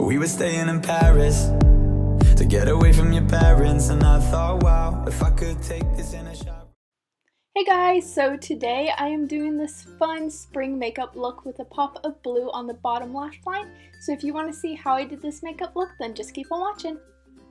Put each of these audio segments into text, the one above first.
We were staying in Paris to get away from your parents, and I thought, wow, if I could take this in a shot. Hey guys, so today I am doing this fun spring makeup look with a pop of blue on the bottom lash line. So if you want to see how I did this makeup look, then just keep on watching.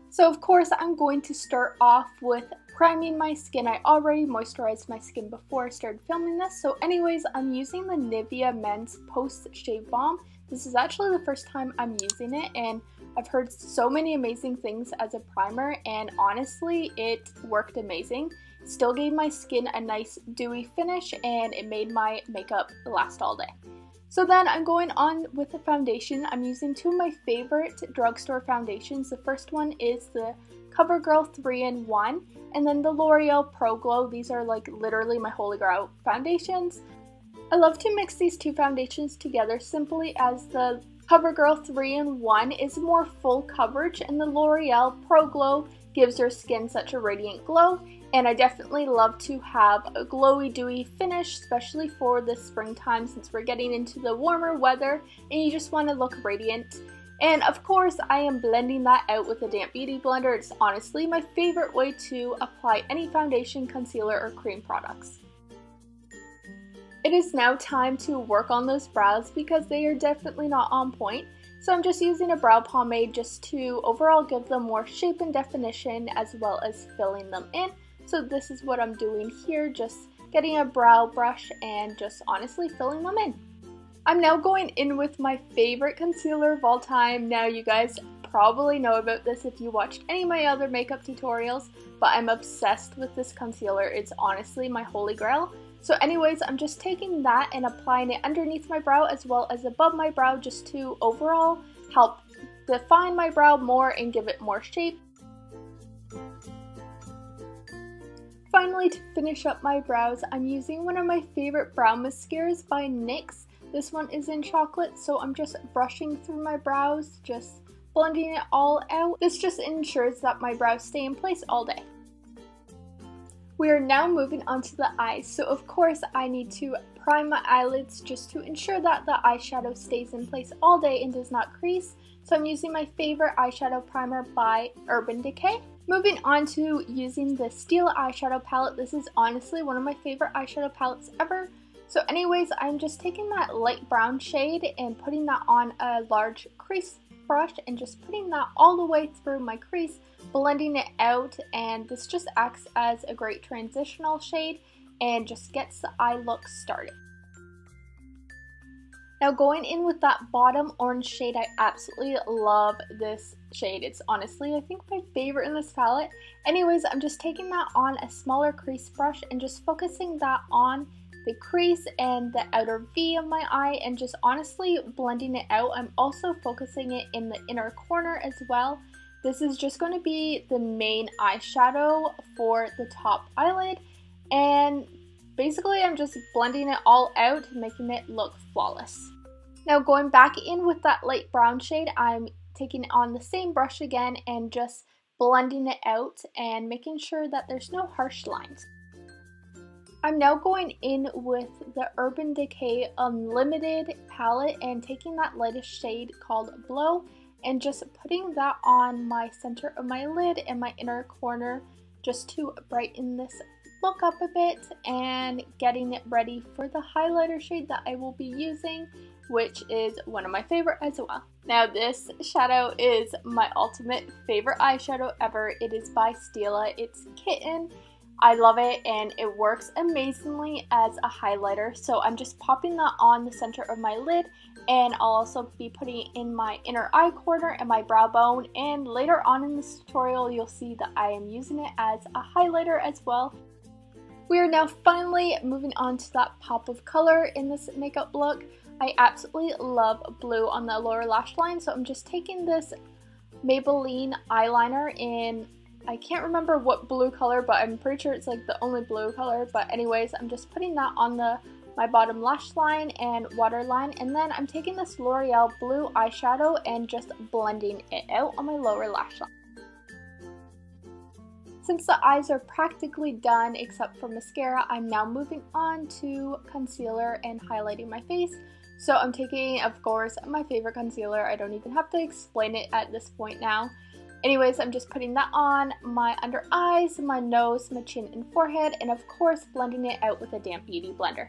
So of course I'm going to start off with priming my skin. I already moisturized my skin before I started filming this. So anyways, I'm using the Nivea Men's Post Shave Balm. This is actually the first time I'm using it, and I've heard so many amazing things as a primer, and honestly it worked amazing. Still gave my skin a nice dewy finish, and it made my makeup last all day. So then I'm going on with the foundation. I'm using two of my favorite drugstore foundations. The first one is the CoverGirl 3-in-1 and then the L'Oreal Pro Glow. These are like literally my holy grail foundations. I love to mix these two foundations together simply as the CoverGirl 3-in-1 is more full coverage and the L'Oreal Pro Glow gives your skin such a radiant glow. And I definitely love to have a glowy, dewy finish, especially for the springtime since we're getting into the warmer weather and you just want to look radiant. And of course, I am blending that out with a damp beauty blender. It's honestly my favorite way to apply any foundation, concealer, or cream products. It is now time to work on those brows because they are definitely not on point. So I'm just using a brow pomade just to overall give them more shape and definition as well as filling them in. So this is what I'm doing here, just getting a brow brush and just honestly filling them in. I'm now going in with my favorite concealer of all time. Now you guys probably know about this if you watched any of my other makeup tutorials, but I'm obsessed with this concealer. It's honestly my holy grail. So anyways, I'm just taking that and applying it underneath my brow as well as above my brow just to overall help define my brow more and give it more shape. Finally, to finish up my brows, I'm using one of my favorite brow mascaras by NYX. This one is in chocolate, so I'm just brushing through my brows, just blending it all out. This just ensures that my brows stay in place all day. We are now moving on to the eyes, so of course I need to prime my eyelids just to ensure that the eyeshadow stays in place all day and does not crease. So I'm using my favorite eyeshadow primer by Urban Decay. Moving on to using the Steel eyeshadow palette. This is honestly one of my favorite eyeshadow palettes ever. So anyways, I'm just taking that light brown shade and putting that on a large crease brush and just putting that all the way through my crease, blending it out, and this just acts as a great transitional shade and just gets the eye look started. Now going in with that bottom orange shade, I absolutely love this shade. It's honestly, I think, my favorite in this palette. Anyways, I'm just taking that on a smaller crease brush and just focusing that on the crease and the outer V of my eye and just honestly blending it out. I'm also focusing it in the inner corner as well. This is just going to be the main eyeshadow for the top eyelid, and basically I'm just blending it all out, making it look flawless. Now going back in with that light brown shade, I'm taking it on the same brush again and just blending it out and making sure that there's no harsh lines. I'm now going in with the Urban Decay Unlimited palette and taking that lightest shade called Blow and just putting that on my center of my lid and my inner corner just to brighten this look up a bit and getting it ready for the highlighter shade that I will be using, which is one of my favorite as well. Now this shadow is my ultimate favorite eyeshadow ever. It is by Stila. It's Kitten. I love it and it works amazingly as a highlighter. So I'm just popping that on the center of my lid, and I'll also be putting it in my inner eye corner and my brow bone, and later on in this tutorial you'll see that I am using it as a highlighter as well. We are now finally moving on to that pop of color in this makeup look. I absolutely love blue on the lower lash line, so I'm just taking this Maybelline eyeliner in, I can't remember what blue color, but I'm pretty sure it's like the only blue color. But anyways, I'm just putting that on my bottom lash line and waterline, and then I'm taking this L'Oreal blue eyeshadow and just blending it out on my lower lash line. Since the eyes are practically done except for mascara, I'm now moving on to concealer and highlighting my face. So I'm taking, of course, my favorite concealer. I don't even have to explain it at this point now. Anyways, I'm just putting that on my under eyes, my nose, my chin and forehead, and of course blending it out with a damp beauty blender.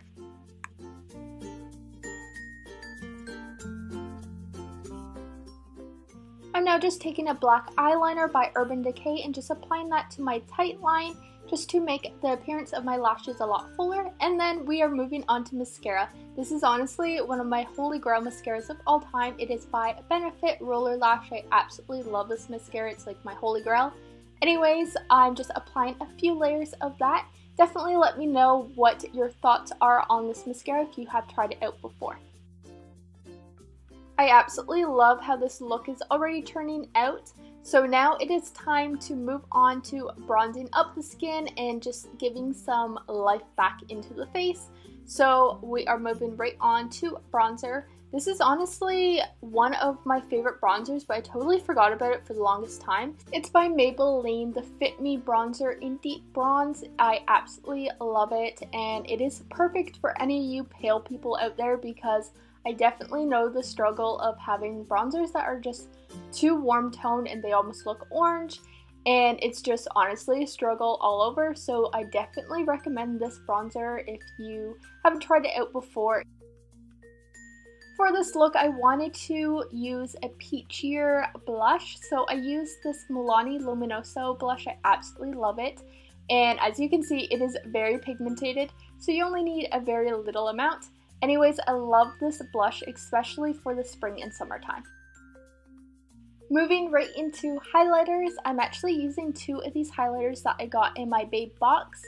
I'm now just taking a black eyeliner by Urban Decay and just applying that to my tight line just to make the appearance of my lashes a lot fuller. And then we are moving on to mascara. This is honestly one of my holy grail mascaras of all time. It is by Benefit Roller Lash. I absolutely love this mascara. It's like my holy grail. Anyways, I'm just applying a few layers of that. Definitely let me know what your thoughts are on this mascara if you have tried it out before. I absolutely love how this look is already turning out. So now it is time to move on to bronzing up the skin and just giving some life back into the face. So we are moving right on to bronzer. This is honestly one of my favorite bronzers, but I totally forgot about it for the longest time. It's by Maybelline, the Fit Me Bronzer in Deep Bronze. I absolutely love it, and it is perfect for any of you pale people out there because I definitely know the struggle of having bronzers that are just too warm toned and they almost look orange, and it's just honestly a struggle all over. So I definitely recommend this bronzer if you haven't tried it out before. For this look, I wanted to use a peachier blush, so I used this Milani Luminoso blush. I absolutely love it, and as you can see, it is very pigmented, so you only need a very little amount. Anyways, I love this blush, especially for the spring and summertime. Moving right into highlighters, I'm actually using two of these highlighters that I got in my Babe box.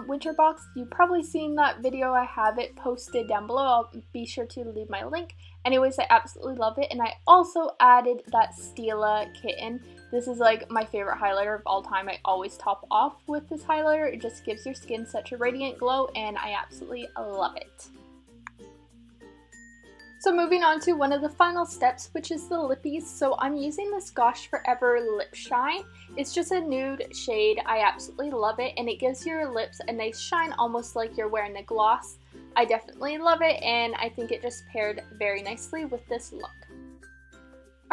Winter box. You've probably seen that video. I have it posted down below. I'll be sure to leave my link. Anyways, I absolutely love it, and I also added that Stila Kitten. This is like my favorite highlighter of all time. I always top off with this highlighter. It just gives your skin such a radiant glow, and I absolutely love it. So moving on to one of the final steps, which is the lippies. So I'm using this Gosh Forever Lip Shine. It's just a nude shade. I absolutely love it, and it gives your lips a nice shine, almost like you're wearing a gloss. I definitely love it, and I think it just paired very nicely with this look.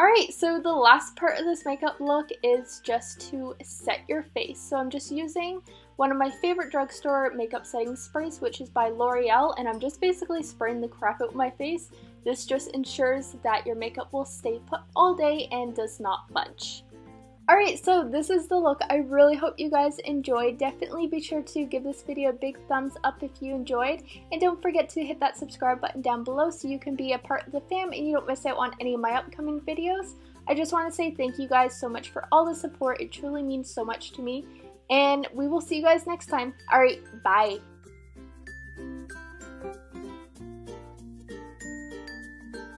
Alright, so the last part of this makeup look is just to set your face. So I'm just using one of my favorite drugstore makeup setting sprays, which is by L'Oreal, and I'm just basically spraying the crap out of my face. This just ensures that your makeup will stay put all day and does not budge. Alright, so this is the look. I really hope you guys enjoyed. Definitely be sure to give this video a big thumbs up if you enjoyed. And don't forget to hit that subscribe button down below so you can be a part of the fam and you don't miss out on any of my upcoming videos. I just want to say thank you guys so much for all the support. It truly means so much to me. And we will see you guys next time. Alright, bye!